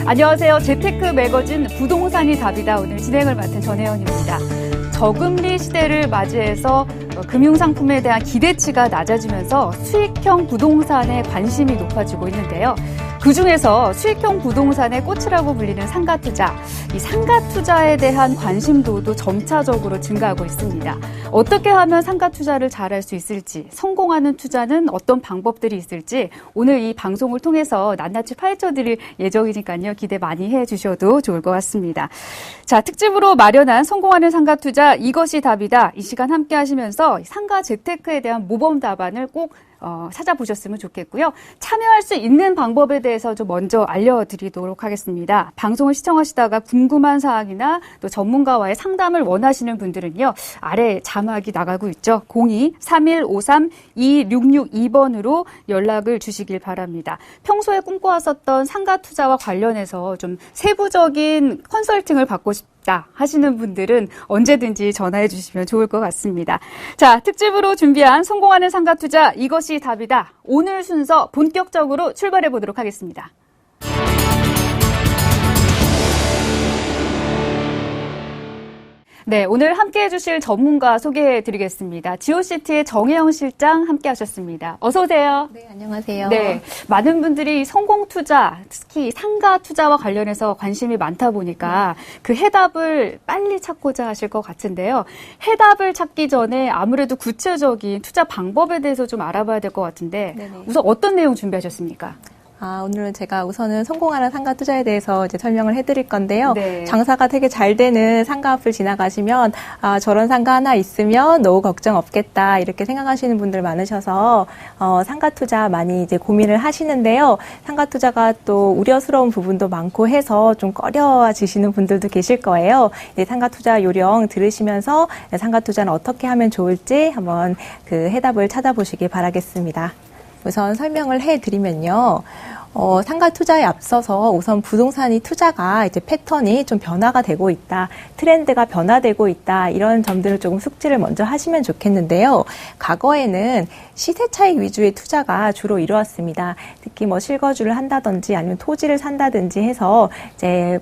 안녕하세요. 재테크 매거진 부동산이 답이다. 오늘 진행을 맡은 전혜연입니다. 저금리 시대를 맞이해서 금융상품에 대한 기대치가 낮아지면서 수익형 부동산에 관심이 높아지고 있는데요. 그중에서 수익형 부동산의 꽃이라고 불리는 상가투자, 이 상가투자에 대한 관심도도 점차적으로 증가하고 있습니다. 어떻게 하면 상가투자를 잘할 수 있을지, 성공하는 투자는 어떤 방법들이 있을지 오늘 이 방송을 통해서 낱낱이 파헤쳐드릴 예정이니까요. 기대 많이 해주셔도 좋을 것 같습니다. 자, 특집으로 마련한 성공하는 상가투자 이것이 답이다. 이 시간 함께 하시면서 상가 재테크에 대한 모범 답안을 꼭 찾아보셨으면 좋겠고요. 참여할 수 있는 방법에 대해서 좀 먼저 알려드리도록 하겠습니다. 방송을 시청하시다가 궁금한 사항이나 또 전문가와의 상담을 원하시는 분들은요. 아래 자막이 나가고 있죠. 02-3153-2662번으로 연락을 주시길 바랍니다. 평소에 꿈꿔왔었던 상가 투자와 관련해서 좀 세부적인 컨설팅을 받고 싶다 하시는 분들은 언제든지 전화해 주시면 좋을 것 같습니다. 자, 특집으로 준비한 성공하는 상가 투자 이것이 답이다. 오늘 순서 본격적으로 출발해 보도록 하겠습니다. 네, 오늘 함께해 주실 전문가 소개해 드리겠습니다. 지오시티의 정혜영 실장 함께 하셨습니다. 어서 오세요. 네, 안녕하세요. 네, 많은 분들이 성공 투자, 특히 상가 투자와 관련해서 관심이 많다 보니까 그 해답을 빨리 찾고자 하실 것 같은데요. 해답을 찾기 전에 아무래도 구체적인 투자 방법에 대해서 좀 알아봐야 될 것 같은데 네네. 우선 어떤 내용 준비하셨습니까? 오늘은 제가 우선은 성공하는 상가 투자에 대해서 이제 설명을 해드릴 건데요. 네. 장사가 되게 잘 되는 상가 앞을 지나가시면 저런 상가 하나 있으면 노후 걱정 없겠다 이렇게 생각하시는 분들 많으셔서 상가 투자 많이 이제 고민을 하시는데요. 상가 투자가 또 우려스러운 부분도 많고 해서 좀 꺼려지시는 분들도 계실 거예요. 상가 투자 요령 들으시면서 상가 투자는 어떻게 하면 좋을지 한번 그 해답을 찾아보시기 바라겠습니다. 우선 설명을 해드리면요. 상가 투자에 앞서서 우선 부동산이 투자가 이제 패턴이 좀 변화가 되고 있다. 트렌드가 변화되고 있다. 이런 점들을 조금 숙지를 먼저 하시면 좋겠는데요. 과거에는 시세 차익 위주의 투자가 주로 이루어졌습니다. 특히 뭐 실거주를 한다든지 아니면 토지를 산다든지 해서 이제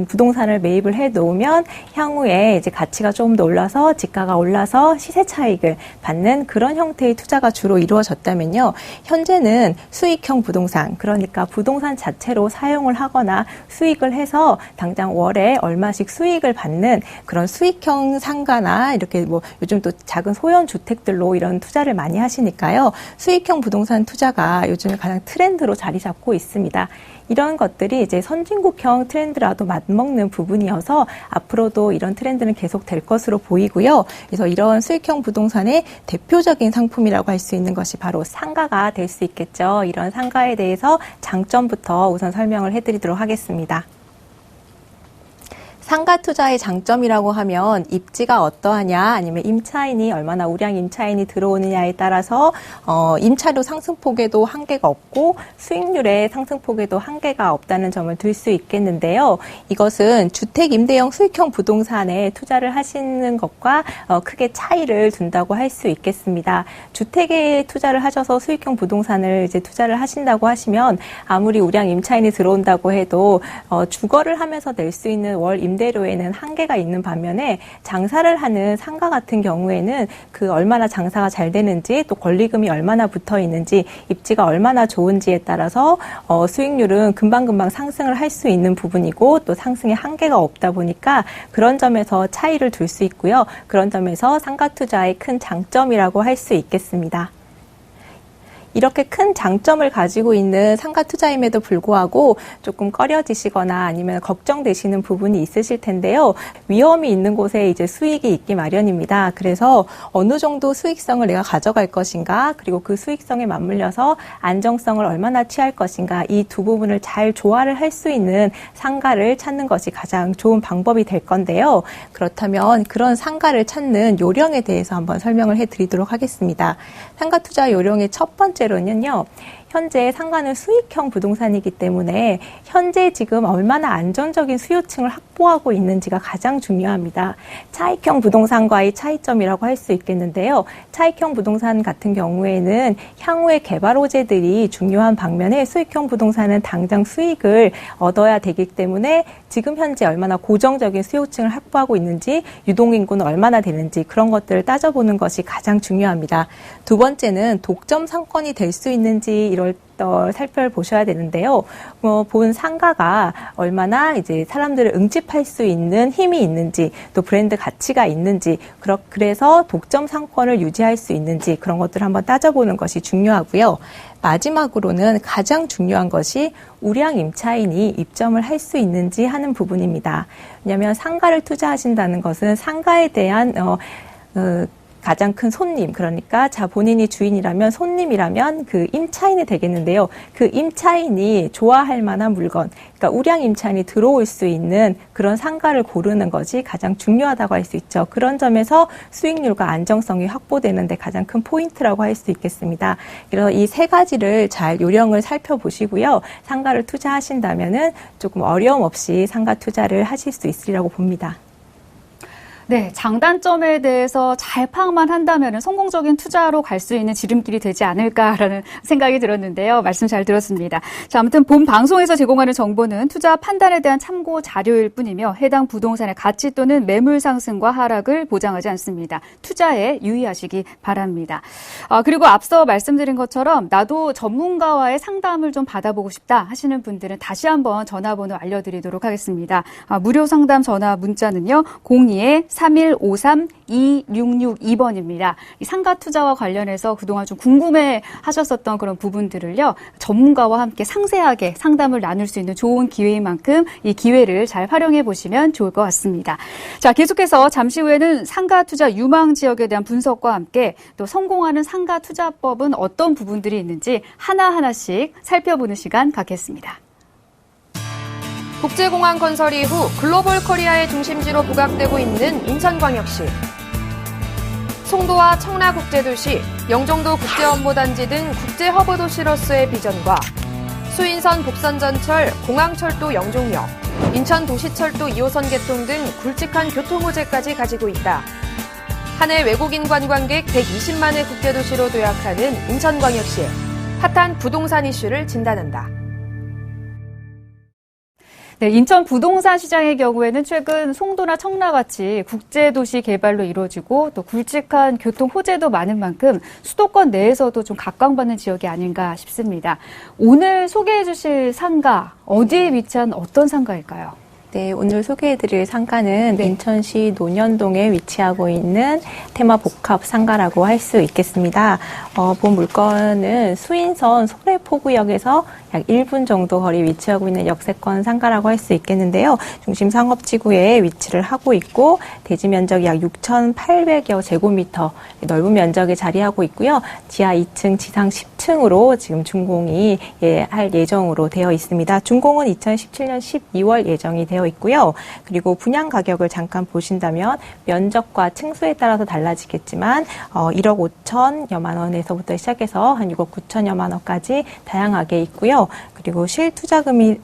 부동산을 매입을 해 놓으면 향후에 이제 가치가 조금 더 올라서 지가가 올라서 시세 차익을 받는 그런 형태의 투자가 주로 이루어졌다면요. 현재는 수익형 부동산, 그러니까 부동산 자체로 사용을 하거나 수익을 해서 당장 월에 얼마씩 수익을 받는 그런 수익형 상가나 이렇게 뭐 요즘 또 작은 소형 주택들로 이런 투자를 많이 하시니까요. 수익형 부동산 투자가 요즘 가장 트렌드로 자리 잡고 있습니다. 이런 것들이 이제 선진국형 트렌드라도 맞먹는 부분이어서 앞으로도 이런 트렌드는 계속 될 것으로 보이고요. 그래서 이런 수익형 부동산의 대표적인 상품이라고 할 수 있는 것이 바로 상가가 될 수 있겠죠. 이런 상가에 대해서 장점부터 우선 설명을 해드리도록 하겠습니다. 상가 투자의 장점이라고 하면 입지가 어떠하냐 아니면 임차인이 얼마나 우량 임차인이 들어오느냐에 따라서 임차료 상승폭에도 한계가 없고 수익률의 상승폭에도 한계가 없다는 점을 들 수 있겠는데요. 이것은 주택 임대형 수익형 부동산에 투자를 하시는 것과 크게 차이를 둔다고 할 수 있겠습니다. 주택에 투자를 하셔서 수익형 부동산을 이제 투자를 하신다고 하시면 아무리 우량 임차인이 들어온다고 해도 주거를 하면서 낼 수 있는 월 임대료에는 한계가 있는 반면에 장사를 하는 상가 같은 경우에는 그 얼마나 장사가 잘 되는지 또 권리금이 얼마나 붙어 있는지 입지가 얼마나 좋은지에 따라서 수익률은 금방금방 상승을 할 수 있는 부분이고 또 상승의 한계가 없다 보니까 그런 점에서 차이를 둘 수 있고요. 그런 점에서 상가 투자의 큰 장점이라고 할 수 있겠습니다. 이렇게 큰 장점을 가지고 있는 상가 투자임에도 불구하고 조금 꺼려지시거나 아니면 걱정되시는 부분이 있으실 텐데요. 위험이 있는 곳에 이제 수익이 있기 마련입니다. 그래서 어느 정도 수익성을 내가 가져갈 것인가, 그리고 그 수익성에 맞물려서 안정성을 얼마나 취할 것인가, 이 두 부분을 잘 조화를 할 수 있는 상가를 찾는 것이 가장 좋은 방법이 될 건데요. 그렇다면 그런 상가를 찾는 요령에 대해서 한번 설명을 해드리도록 하겠습니다. 상가 투자 요령의 첫 번째로는요. 현재 상가는 수익형 부동산이기 때문에 현재 지금 얼마나 안정적인 수요층을 확보하고 있는지가 가장 중요합니다. 차익형 부동산과의 차이점이라고 할 수 있겠는데요. 차익형 부동산 같은 경우에는 향후의 개발 호재들이 중요한 반면에 수익형 부동산은 당장 수익을 얻어야 되기 때문에 지금 현재 얼마나 고정적인 수요층을 확보하고 있는지, 유동인구는 얼마나 되는지 그런 것들을 따져보는 것이 가장 중요합니다. 두 번째는 독점 상권이 될 수 있는지 이럴 살펴보셔야 되는데요. 본 상가가 얼마나 이제 사람들을 응집할 수 있는 힘이 있는지, 또 브랜드 가치가 있는지, 그래서 독점 상권을 유지할 수 있는지 그런 것들을 한번 따져보는 것이 중요하고요. 마지막으로는 가장 중요한 것이 우량 임차인이 입점을 할 수 있는지 하는 부분입니다. 왜냐하면 상가를 투자하신다는 것은 상가에 대한 가장 큰 손님, 그러니까 본인이 주인이라면 손님이라면 그 임차인이 되겠는데요. 그 임차인이 좋아할 만한 물건, 그러니까 우량 임차인이 들어올 수 있는 그런 상가를 고르는 것이 가장 중요하다고 할 수 있죠. 그런 점에서 수익률과 안정성이 확보되는 데 가장 큰 포인트라고 할 수 있겠습니다. 그래서 이 세 가지를 잘 요령을 살펴보시고요. 상가를 투자하신다면은 조금 어려움 없이 상가 투자를 하실 수 있으리라고 봅니다. 네, 장단점에 대해서 잘 파악만 한다면 성공적인 투자로 갈 수 있는 지름길이 되지 않을까라는 생각이 들었는데요. 말씀 잘 들었습니다. 자, 아무튼 본 방송에서 제공하는 정보는 투자 판단에 대한 참고 자료일 뿐이며 해당 부동산의 가치 또는 매물 상승과 하락을 보장하지 않습니다. 투자에 유의하시기 바랍니다. 그리고 앞서 말씀드린 것처럼 나도 전문가와의 상담을 좀 받아보고 싶다 하시는 분들은 다시 한번 전화번호 알려드리도록 하겠습니다. 무료 상담 전화 문자는요. 02-3153-2662번입니다. 이 상가 투자와 관련해서 그동안 좀 궁금해 하셨었던 그런 부분들을요. 전문가와 함께 상세하게 상담을 나눌 수 있는 좋은 기회인 만큼 이 기회를 잘 활용해 보시면 좋을 것 같습니다. 자, 계속해서 잠시 후에는 상가 투자 유망 지역에 대한 분석과 함께 또 성공하는 상가 투자법은 어떤 부분들이 있는지 하나하나씩 살펴보는 시간 갖겠습니다. 국제공항 건설 이후 글로벌 커리어의 중심지로 부각되고 있는 인천광역시. 송도와 청라국제도시, 영종도 국제업무단지 등 국제허브 도시로서의 비전과 수인선 복선전철, 공항철도 영종역, 인천도시철도 2호선 개통 등 굵직한 교통호재까지 가지고 있다. 한 해 외국인 관광객 120만의 국제도시로 도약하는 인천광역시의 핫한 부동산 이슈를 진단한다. 네, 인천 부동산 시장의 경우에는 최근 송도나 청라같이 국제도시 개발로 이루어지고 또 굵직한 교통 호재도 많은 만큼 수도권 내에서도 좀 각광받는 지역이 아닌가 싶습니다. 오늘 소개해 주실 상가, 어디에 위치한 어떤 상가일까요? 네, 오늘 소개해드릴 상가는 인천시 논현동에 위치하고 있는 테마 복합 상가라고 할 수 있겠습니다. 본 물건은 수인선 소래포구역에서 약 1분 정도 거리 위치하고 있는 역세권 상가라고 할 수 있겠는데요. 중심 상업지구에 위치를 하고 있고 대지 면적이 약 6,800여 제곱미터 넓은 면적에 자리하고 있고요. 지하 2층, 지상 10층으로 지금 준공이 할 예정으로 되어 있습니다. 준공은 2017년 12월 예정이 되어 있고요. 그리고 분양 가격을 잠깐 보신다면 면적과 층수에 따라서 달라지겠지만 1억 5천여만 원에서부터 시작해서 한 6억 9천여만 원까지 다양하게 있고요. 그리고 실투자 금액은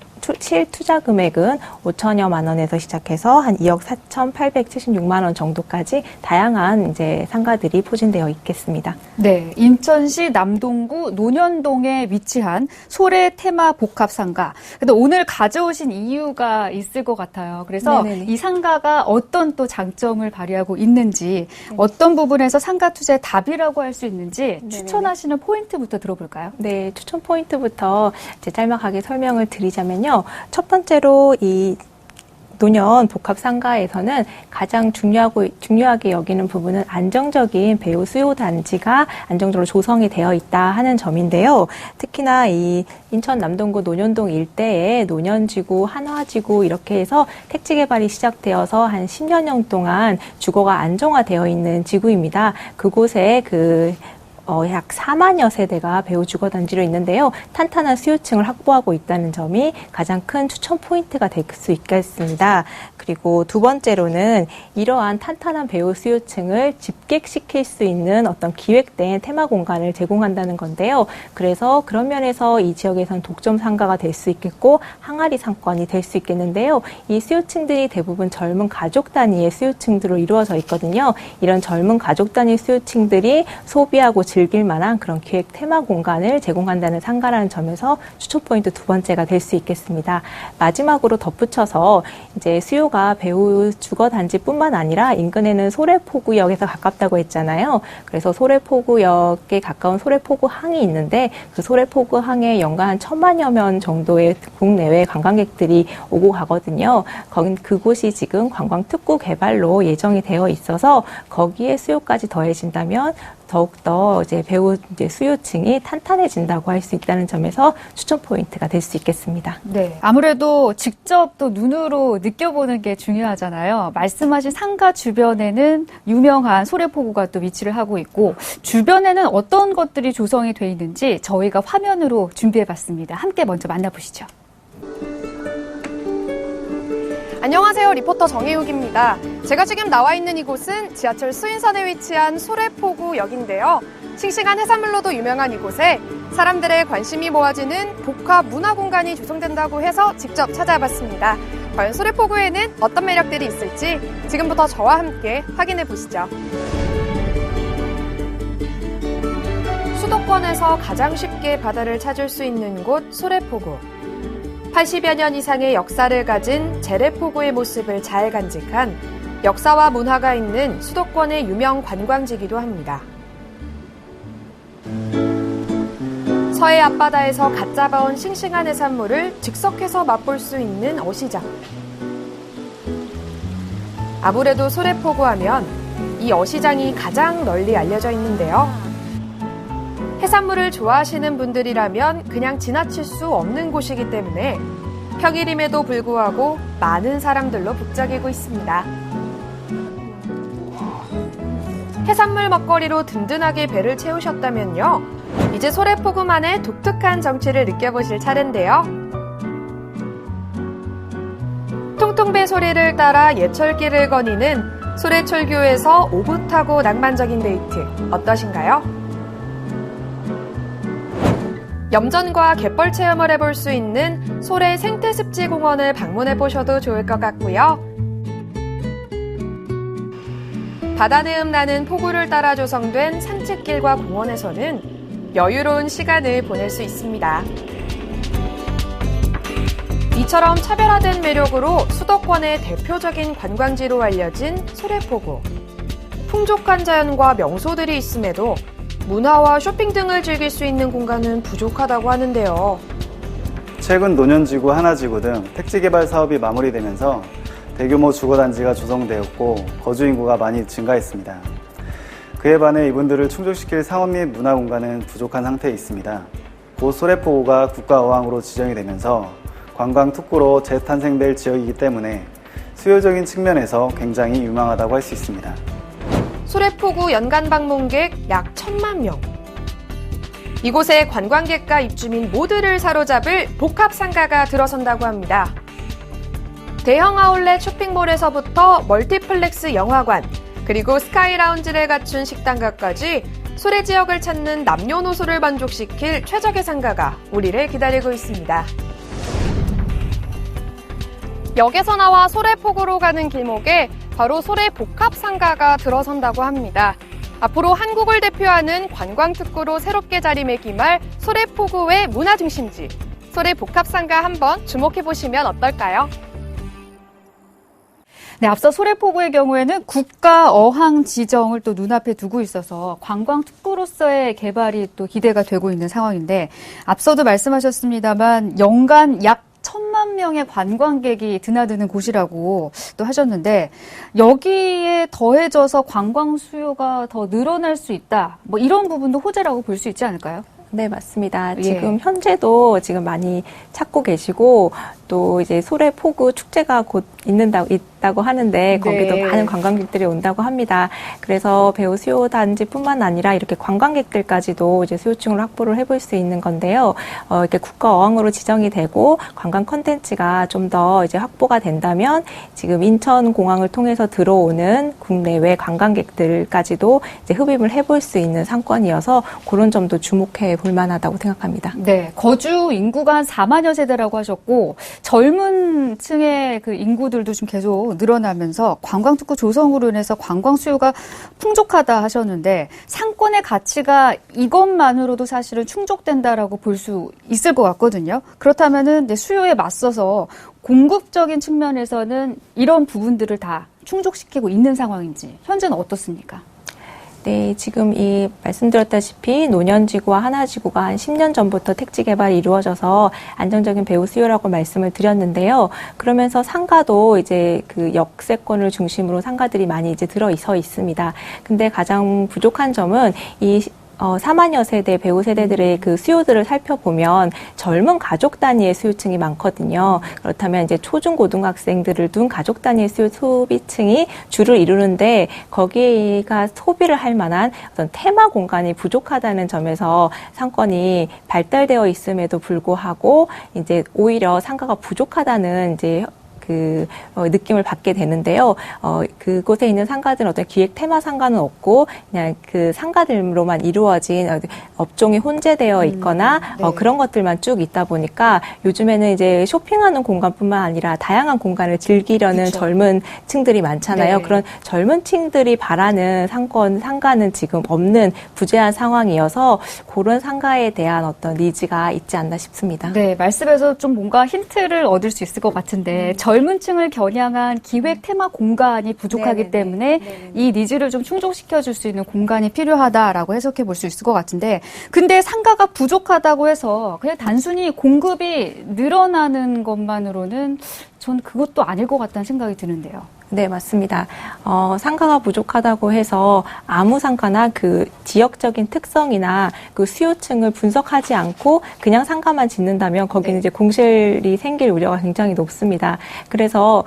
5천여만 원에서 시작해서 한 2억 4,876만 원 정도까지 다양한 이제 상가들이 포진되어 있겠습니다. 네, 인천시 남동구 논현동에 위치한 소래 테마 복합 상가. 근데 오늘 가져오신 이유가 있을 것 같아요. 그래서 네네네. 이 상가가 어떤 또 장점을 발휘하고 있는지, 어떤 부분에서 상가 투자의 답이라고 할 수 있는지 추천하시는 포인트부터 들어볼까요? 네, 추천 포인트부터 이제 짤막하게 설명을 드리자면요. 첫 번째로 이 논현 복합 상가에서는 가장 중요하게 여기는 부분은 안정적인 배우 수요 단지가 안정적으로 조성이 되어 있다 하는 점인데요. 특히나 이 인천 남동구 논현동 일대에 논현지구, 한화지구 이렇게 해서 택지 개발이 시작되어서 한 10여년 동안 주거가 안정화되어 있는 지구입니다. 그곳에 약 4만여 세대가 배우 주거단지로 있는데요. 탄탄한 수요층을 확보하고 있다는 점이 가장 큰 추천 포인트가 될 수 있겠습니다. 그리고 두 번째로는 이러한 탄탄한 배우 수요층을 집객시킬 수 있는 어떤 기획된 테마 공간을 제공한다는 건데요. 그래서 그런 면에서 이 지역에서는 독점 상가가 될 수 있겠고 항아리 상권이 될 수 있겠는데요. 이 수요층들이 대부분 젊은 가족 단위의 수요층들로 이루어져 있거든요. 이런 젊은 가족 단위 수요층들이 소비하고 즐길 만한 그런 기획 테마 공간을 제공한다는 상가라는 점에서 추천 포인트 두 번째가 될 수 있겠습니다. 마지막으로 덧붙여서 이제 수요가 배우 주거 단지뿐만 아니라 인근에는 소래포구역에서 가깝다고 했잖아요. 그래서 소래포구역에 가까운 소래포구항이 있는데 그 소래포구항에 연간 1,000만여 명 정도의 국내외 관광객들이 오고 가거든요. 그곳이 지금 관광 특구 개발로 예정이 되어 있어서 거기에 수요까지 더해진다면 더욱더 이제 배우 수요층이 탄탄해진다고 할 수 있다는 점에서 추천 포인트가 될 수 있겠습니다. 네. 아무래도 직접 또 눈으로 느껴보는 게 중요하잖아요. 말씀하신 상가 주변에는 유명한 소래포구가 또 위치를 하고 있고 주변에는 어떤 것들이 조성이 돼 있는지 저희가 화면으로 준비해봤습니다. 함께 먼저 만나보시죠. 안녕하세요. 리포터 정혜욱입니다. 제가 지금 나와 있는 이곳은 지하철 수인선에 위치한 소래포구역인데요. 싱싱한 해산물로도 유명한 이곳에 사람들의 관심이 모아지는 복합 문화 공간이 조성된다고 해서 직접 찾아봤습니다. 과연 소래포구에는 어떤 매력들이 있을지 지금부터 저와 함께 확인해 보시죠. 수도권에서 가장 쉽게 바다를 찾을 수 있는 곳 소래포구. 80여 년 이상의 역사를 가진 제래포구의 모습을 잘 간직한 역사와 문화가 있는 수도권의 유명 관광지이기도 합니다. 서해 앞바다에서 갓 잡아온 싱싱한 해산물을 즉석해서 맛볼 수 있는 어시장. 아무래도 소래포구 하면 이 어시장이 가장 널리 알려져 있는데요. 해산물을 좋아하시는 분들이라면 그냥 지나칠 수 없는 곳이기 때문에 평일임에도 불구하고 많은 사람들로 북적이고 있습니다. 해산물 먹거리로 든든하게 배를 채우셨다면요. 이제 소래포구만의 독특한 정취를 느껴보실 차례인데요. 통통배 소리를 따라 예철길을 거니는 소래철교에서 오붓하고 낭만적인 데이트 어떠신가요? 염전과 갯벌 체험을 해볼 수 있는 소래 생태습지공원을 방문해보셔도 좋을 것 같고요. 바다 내음 나는 포구를 따라 조성된 산책길과 공원에서는 여유로운 시간을 보낼 수 있습니다. 이처럼 차별화된 매력으로 수도권의 대표적인 관광지로 알려진 소래포구. 풍족한 자연과 명소들이 있음에도 문화와 쇼핑 등을 즐길 수 있는 공간은 부족하다고 하는데요. 최근 노년지구, 하나지구 등 택지개발 사업이 마무리되면서 대규모 주거단지가 조성되었고 거주 인구가 많이 증가했습니다. 그에 반해 이분들을 충족시킬 상업 및 문화 공간은 부족한 상태에 있습니다. 곧 소래포구가 국가어항으로 지정이 되면서 관광 특구로 재탄생될 지역이기 때문에 수요적인 측면에서 굉장히 유망하다고 할 수 있습니다. 소래포구 연간 방문객 약 1,000만 명. 이곳에 관광객과 입주민 모두를 사로잡을 복합상가가 들어선다고 합니다. 대형 아울렛 쇼핑몰에서부터 멀티플렉스 영화관, 그리고 스카이 라운지를 갖춘 식당가까지 소래 지역을 찾는 남녀노소를 만족시킬 최적의 상가가 우리를 기다리고 있습니다. 역에서 나와 소래포구로 가는 길목에 바로 소래 복합상가가 들어선다고 합니다. 앞으로 한국을 대표하는 관광특구로 새롭게 자리매김할 소래포구의 문화중심지, 소래 복합상가 한번 주목해보시면 어떨까요? 네, 앞서 소래포구의 경우에는 국가 어항 지정을 또 눈앞에 두고 있어서 관광특구로서의 개발이 또 기대가 되고 있는 상황인데 앞서도 말씀하셨습니다만 연간 약 1,000만 명의 관광객이 드나드는 곳이라고 또 하셨는데 여기에 더해져서 관광 수요가 더 늘어날 수 있다. 뭐 이런 부분도 호재라고 볼 수 있지 않을까요? 네, 맞습니다. 예. 지금 현재도 지금 많이 찾고 계시고 또 이제 소래 포구 축제가 곧 있다고 하는데 거기도 네. 많은 관광객들이 온다고 합니다. 그래서 배우 수요 단지뿐만 아니라 이렇게 관광객들까지도 이제 수요층을 확보를 해볼 수 있는 건데요. 이렇게 국가 어항으로 지정이 되고 관광 콘텐츠가 좀 더 이제 확보가 된다면 지금 인천공항을 통해서 들어오는 국내외 관광객들까지도 이제 흡입을 해볼 수 있는 상권이어서 그런 점도 주목해 볼 만하다고 생각합니다. 네, 거주 인구가 한 4만여 세대라고 하셨고 젊은 층의 그 인구들도 좀 계속 늘어나면서 관광특구 조성으로 인해서 관광 수요가 풍족하다 하셨는데 상권의 가치가 이것만으로도 사실은 충족된다라고 볼 수 있을 것 같거든요. 그렇다면은 이제 수요에 맞서서 공급적인 측면에서는 이런 부분들을 다 충족시키고 있는 상황인지 현재는 어떻습니까? 네, 지금 말씀드렸다시피 노년지구와 하나지구가 한 10년 전부터 택지 개발이 이루어져서 안정적인 배후 수요라고 말씀을 드렸는데요. 그러면서 상가도 이제 그 역세권을 중심으로 상가들이 많이 이제 들어서 있습니다. 근데 가장 부족한 점은 4만여 세대 배우 세대들의 그 수요들을 살펴보면 젊은 가족 단위의 수요층이 많거든요. 그렇다면 이제 초중고등학생들을 둔 가족 단위의 소비층이 주를 이루는데 거기가 소비를 할 만한 어떤 테마 공간이 부족하다는 점에서 상권이 발달되어 있음에도 불구하고 이제 오히려 상가가 부족하다는 이제 느낌을 받게 되는데요. 그곳에 있는 상가들은 어떤 기획 테마 상가는 없고 그냥 그 상가들로만 이루어진 업종이 혼재되어 있거나 네. 그런 것들만 쭉 있다 보니까 요즘에는 이제 쇼핑하는 공간뿐만 아니라 다양한 공간을 즐기려는 그쵸. 젊은 층들이 많잖아요. 네. 그런 젊은 층들이 바라는 상가는 지금 없는 부재한 상황이어서 그런 상가에 대한 어떤 니즈가 있지 않나 싶습니다. 네, 말씀에서 좀 뭔가 힌트를 얻을 수 있을 것 같은데 젊은 층을 겨냥한 기획 테마 공간이 부족하기 네네네. 때문에 네네네. 이 니즈를 좀 충족시켜줄 수 있는 공간이 필요하다라고 해석해 볼 수 있을 것 같은데 근데 상가가 부족하다고 해서 그냥 단순히 공급이 늘어나는 것만으로는 전 그것도 아닐 것 같다는 생각이 드는데요. 네, 맞습니다. 상가가 부족하다고 해서 아무 상가나 그 지역적인 특성이나 그 수요층을 분석하지 않고 그냥 상가만 짓는다면 거기는 네. 이제 공실이 생길 우려가 굉장히 높습니다. 그래서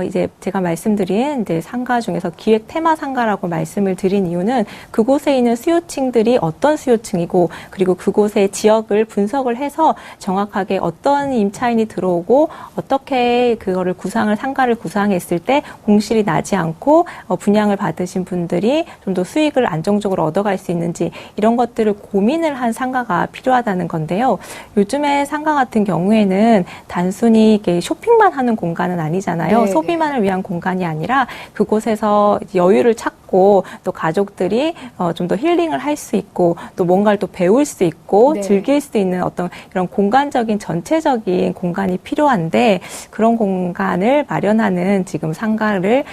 이제 제가 말씀드린 이제 상가 중에서 기획 테마 상가라고 말씀을 드린 이유는 그곳에 있는 수요층들이 어떤 수요층이고 그리고 그곳의 지역을 분석을 해서 정확하게 어떤 임차인이 들어오고 어떻게 그거를 상가를 구상했을 때 공실이 나지 않고 분양을 받으신 분들이 좀 더 수익을 안정적으로 얻어갈 수 있는지 이런 것들을 고민을 한 상가가 필요하다는 건데요. 요즘에 상가 같은 경우에는 단순히 이게 쇼핑만 하는 공간은 아니잖아요. 네. 소비만을 위한 공간이 아니라 그곳에서 여유를 찾고 또 가족들이 좀 더 힐링을 할 수 있고 또 뭔가를 또 배울 수 있고 네. 즐길 수 있는 어떤 이런 공간적인 전체적인 공간이 필요한데 그런 공간을 마련하는 지금 상가를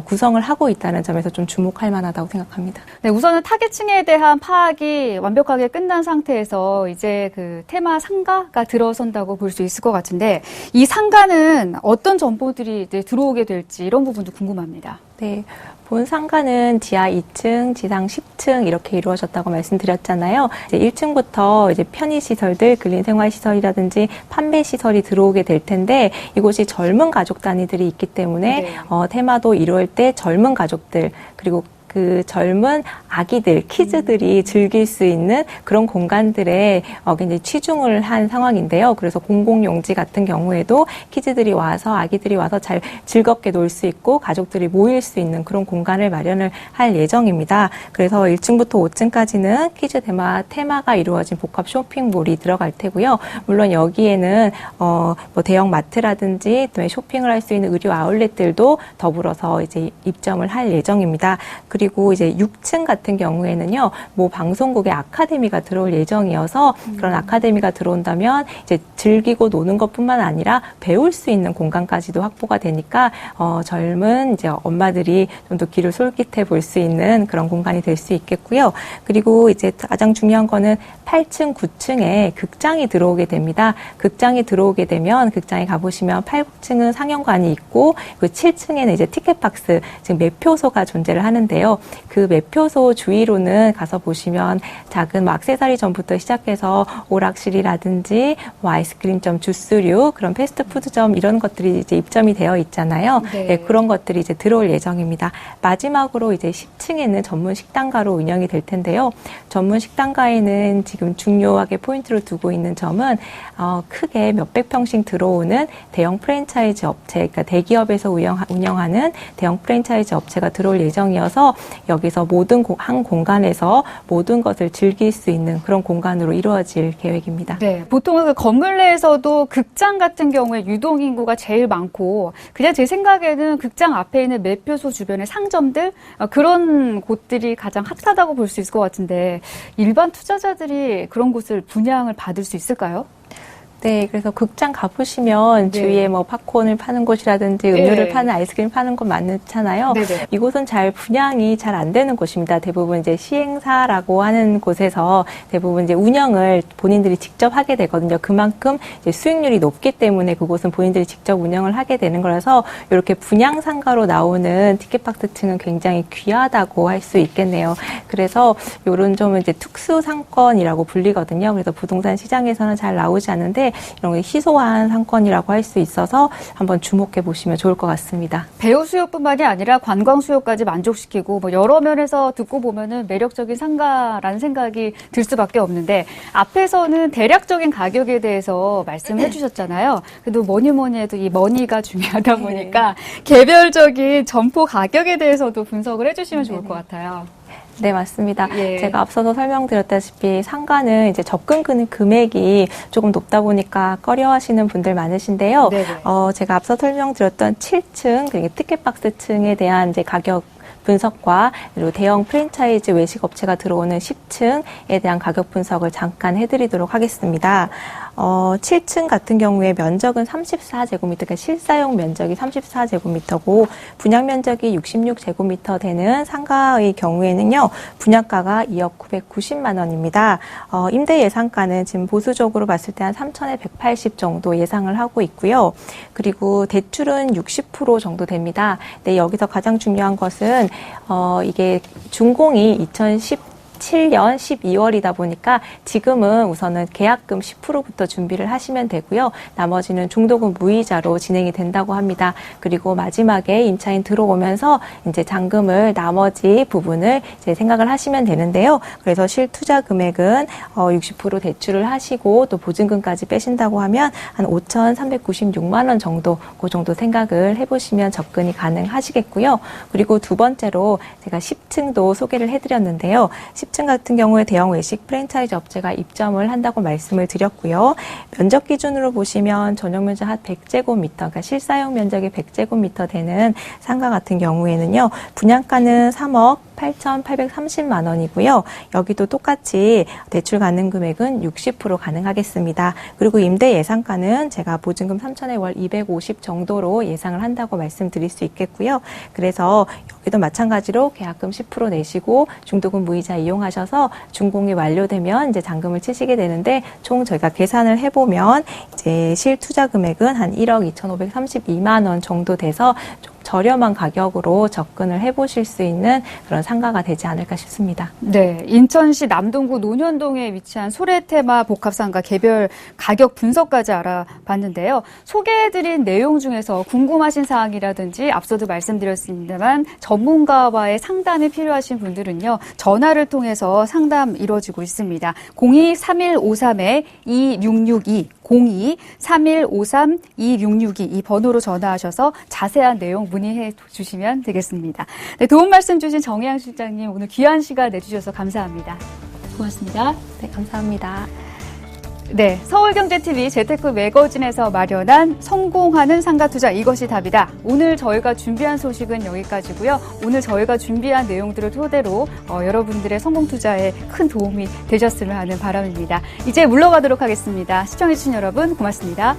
구성을 하고 있다는 점에서 좀 주목할 만하다고 생각합니다. 네, 우선은 타겟층에 대한 파악이 완벽하게 끝난 상태에서 이제 그 테마 상가가 들어선다고 볼 수 있을 것 같은데 이 상가는 어떤 정보들이 이제 들어오게 될지 이런 부분도 궁금합니다. 네. 본 상가는 지하 2층, 지상 10층 이렇게 이루어졌다고 말씀드렸잖아요. 이제 1층부터 이제 편의시설들, 근린생활시설이라든지 판매시설이 들어오게 될 텐데 이곳이 젊은 가족 단위들이 있기 때문에 네. 테마도 이루어질 때 젊은 가족들 그리고 그 젊은 아기들, 키즈들이 즐길 수 있는 그런 공간들에 굉장히 치중을 한 상황인데요. 그래서 공공용지 같은 경우에도 키즈들이 와서 아기들이 와서 잘 즐겁게 놀 수 있고 가족들이 모일 수 있는 그런 공간을 마련을 할 예정입니다. 그래서 1층부터 5층까지는 키즈 테마가 이루어진 복합 쇼핑몰이 들어갈 테고요. 물론 여기에는 뭐 대형 마트라든지 또 쇼핑을 할 수 있는 의류 아울렛들도 더불어서 이제 입점을 할 예정입니다. 그리고 이제 6층 같은 경우에는요, 뭐 방송국의 아카데미가 들어올 예정이어서 그런 아카데미가 들어온다면 이제 즐기고 노는 것뿐만 아니라 배울 수 있는 공간까지도 확보가 되니까 젊은 이제 엄마들이 좀 더 귀를 솔깃해 볼 수 있는 그런 공간이 될 수 있겠고요. 그리고 이제 가장 중요한 거는 8층, 9층에 극장이 들어오게 됩니다. 극장이 들어오게 되면 극장에 가보시면 8층은 상영관이 있고 그 7층에는 이제 티켓박스, 지금 매표소가 존재를 하는데요. 있는데요. 그 매표소 주위로는 가서 보시면 작은 뭐 액세서리점부터 시작해서 오락실이라든지 뭐 아이스크림점, 주스류, 그런 패스트푸드점 이런 것들이 이제 입점이 되어 있잖아요. 네. 네, 그런 것들이 이제 들어올 예정입니다. 마지막으로 이제 10층에는 전문 식당가로 운영이 될 텐데요. 전문 식당가에는 지금 중요하게 포인트를 두고 있는 점은 크게 몇백 평씩 들어오는 대형 프랜차이즈 업체, 그러니까 대기업에서 운영하는 대형 프랜차이즈 업체가 들어올 예정이어서 여기서 한 공간에서 모든 것을 즐길 수 있는 그런 공간으로 이루어질 계획입니다. 네, 보통 그 건물 내에서도 극장 같은 경우에 유동 인구가 제일 많고 그냥 제 생각에는 극장 앞에 있는 매표소 주변의 상점들 그런 곳들이 가장 핫하다고 볼 수 있을 것 같은데 일반 투자자들이 그런 곳을 분양을 받을 수 있을까요? 네, 그래서 극장 가보시면 네. 주위에 뭐 팝콘을 파는 곳이라든지 음료를 네. 파는 아이스크림 파는 곳 많잖아요. 네네. 이곳은 잘 분양이 잘 안 되는 곳입니다. 대부분 이제 시행사라고 하는 곳에서 대부분 이제 운영을 본인들이 직접 하게 되거든요. 그만큼 이제 수익률이 높기 때문에 그곳은 본인들이 직접 운영을 하게 되는 거라서 이렇게 분양 상가로 나오는 티켓박스 층은 굉장히 귀하다고 할 수 있겠네요. 그래서 이런 점은 이제 특수 상권이라고 불리거든요. 그래서 부동산 시장에서는 잘 나오지 않는데 이런 게 희소한 상권이라고 할 수 있어서 한번 주목해 보시면 좋을 것 같습니다. 배우 수요뿐만이 아니라 관광 수요까지 만족시키고 뭐 여러 면에서 듣고 보면은 매력적인 상가라는 생각이 들 수밖에 없는데 앞에서는 대략적인 가격에 대해서 말씀을 해주셨잖아요. 그래도 뭐니 해도 이 머니가 중요하다 보니까 개별적인 점포 가격에 대해서도 분석을 해주시면 좋을 것 같아요. 네, 맞습니다. 예. 제가 앞서서 설명드렸다시피 상가는 이제 접근 금액이 조금 높다 보니까 꺼려하시는 분들 많으신데요. 네네. 제가 앞서 설명드렸던 7층, 그리고 티켓박스층에 대한 이제 가격 분석과 그리고 대형 프랜차이즈 외식 업체가 들어오는 10층에 대한 가격 분석을 잠깐 해드리도록 하겠습니다. 7층 같은 경우에 면적은 34제곱미터, 그러니까 실사용 면적이 34제곱미터고 분양 면적이 66제곱미터 되는 상가의 경우에는요, 분양가가 2억 990만 원입니다. 임대 예상가는 지금 보수적으로 봤을 때 한 3천에 180 정도 예상을 하고 있고요. 그리고 대출은 60% 정도 됩니다. 네, 여기서 가장 중요한 것은 이게 준공이 2017년 12월이다 보니까 지금은 우선은 계약금 10%부터 준비를 하시면 되고요. 나머지는 중도금 무이자로 진행이 된다고 합니다. 그리고 마지막에 임차인 들어오면서 이제 잔금을 나머지 부분을 이제 생각을 하시면 되는데요. 그래서 실투자 금액은 60% 대출을 하시고 또 보증금까지 빼신다고 하면 한 5,396만 원 정도, 그 정도 생각을 해보시면 접근이 가능하시겠고요. 그리고 두 번째로 제가 10층도 소개를 해드렸는데요. 10층 같은 경우에 대형 외식 프랜차이즈 업체가 입점을 한다고 말씀을 드렸고요. 면적 기준으로 보시면 전용 면적 한 100제곱미터, 그러니까 실사용 면적이 100제곱미터 되는 상가 같은 경우에는요, 분양가는 3억 8,830만 원이고요. 여기도 똑같이 대출 가능 금액은 60% 가능하겠습니다. 그리고 임대 예상가는 제가 보증금 3천에 월 250 정도로 예상을 한다고 말씀드릴 수 있겠고요. 그래서 여기도 마찬가지로 계약금 10% 내시고 중도금 무이자 이용하셔서 준공이 완료되면 이제 잔금을 치시게 되는데 총 저희가 계산을 해보면 이제 실투자 금액은 한 1억 2,532만 원 정도 돼서 좀 저렴한 가격으로 접근을 해보실 수 있는 그런 상가가 되지 않을까 싶습니다. 네, 인천시 남동구 논현동에 위치한 소래테마 복합상가 개별 가격 분석까지 알아봤는데요. 소개해드린 내용 중에서 궁금하신 사항이라든지 앞서도 말씀드렸습니다만 전문가와의 상담이 필요하신 분들은요. 전화를 통해서 상담 이루어지고 있습니다. 02-3153-2662 02-3153-2662 이 번호로 전화하셔서 자세한 내용 문의해 주시면 되겠습니다. 네, 도움 말씀 주신 정혜양 실장님 오늘 귀한 시간 내주셔서 감사합니다. 고맙습니다. 네, 감사합니다. 네, 서울경제TV 재테크 매거진에서 마련한 성공하는 상가투자 이것이 답이다. 오늘 저희가 준비한 소식은 여기까지고요. 오늘 저희가 준비한 내용들을 토대로 여러분들의 성공투자에 큰 도움이 되셨으면 하는 바람입니다. 이제 물러가도록 하겠습니다. 시청해주신 여러분 고맙습니다.